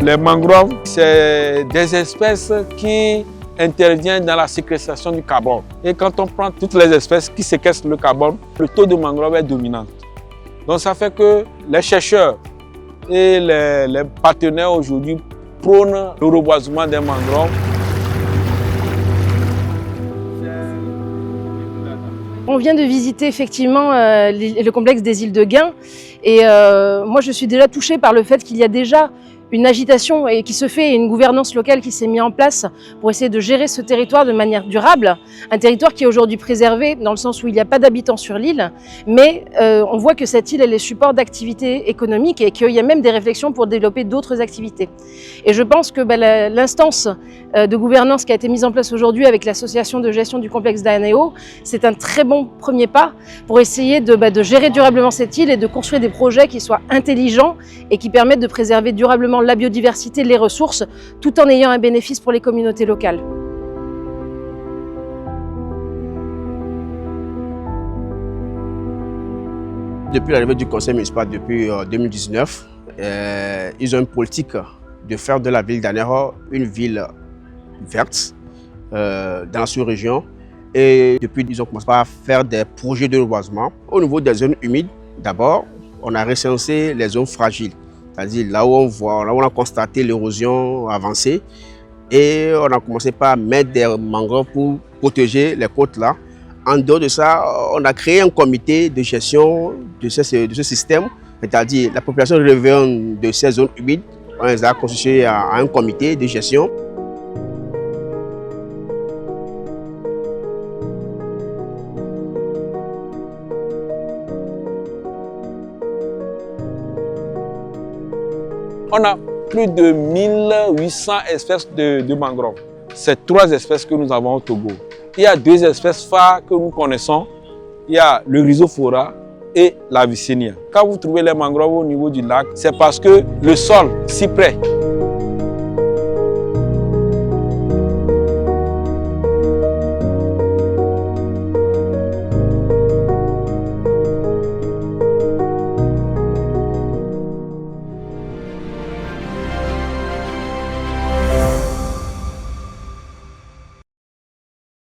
Les mangroves, c'est des espèces qui interviennent dans la séquestration du carbone. Et quand on prend toutes les espèces qui séquestrent le carbone, le taux de mangrove est dominant. Donc ça fait que les chercheurs et les partenaires aujourd'hui prônent le reboisement des mangroves. On vient de visiter effectivement le complexe des îles de Guin et moi je suis déjà touchée par le fait qu'il y a déjà une agitation et qui se fait et une gouvernance locale qui s'est mise en place pour essayer de gérer ce territoire de manière durable. Un territoire qui est aujourd'hui préservé dans le sens où il n'y a pas d'habitants sur l'île, mais on voit que cette île elle est support d'activités économiques et qu'il y a même des réflexions pour développer d'autres activités. Et je pense que l'instance de gouvernance qui a été mise en place aujourd'hui avec l'association de gestion du complexe d'Anéo, c'est un très bon premier pas pour essayer de gérer durablement cette île et de construire des projets qui soient intelligents et qui permettent de préserver durablement la biodiversité, les ressources, tout en ayant un bénéfice pour les communautés locales. Depuis l'arrivée du conseil municipal depuis 2019, ils ont une politique de faire de la ville d'Anéo une ville verte dans la sous-région. Et depuis, ils ont commencé à faire des projets de reboisement. Au niveau des zones humides, d'abord, on a recensé les zones fragiles. C'est-à-dire là où on a constaté l'érosion avancée et on a commencé par mettre des mangroves pour protéger les côtes là. En dehors de ça, on a créé un comité de gestion de ce système, c'est-à-dire la population riveraine de ces zones humides, on les a constitués à un comité de gestion. On a plus de 1800 espèces de mangroves. C'est 3 espèces que nous avons au Togo. Il y a 2 espèces phares que nous connaissons. Il y a le rhizophora et la Vicenia. Quand vous trouvez les mangroves au niveau du lac, c'est parce que le sol s'y prête.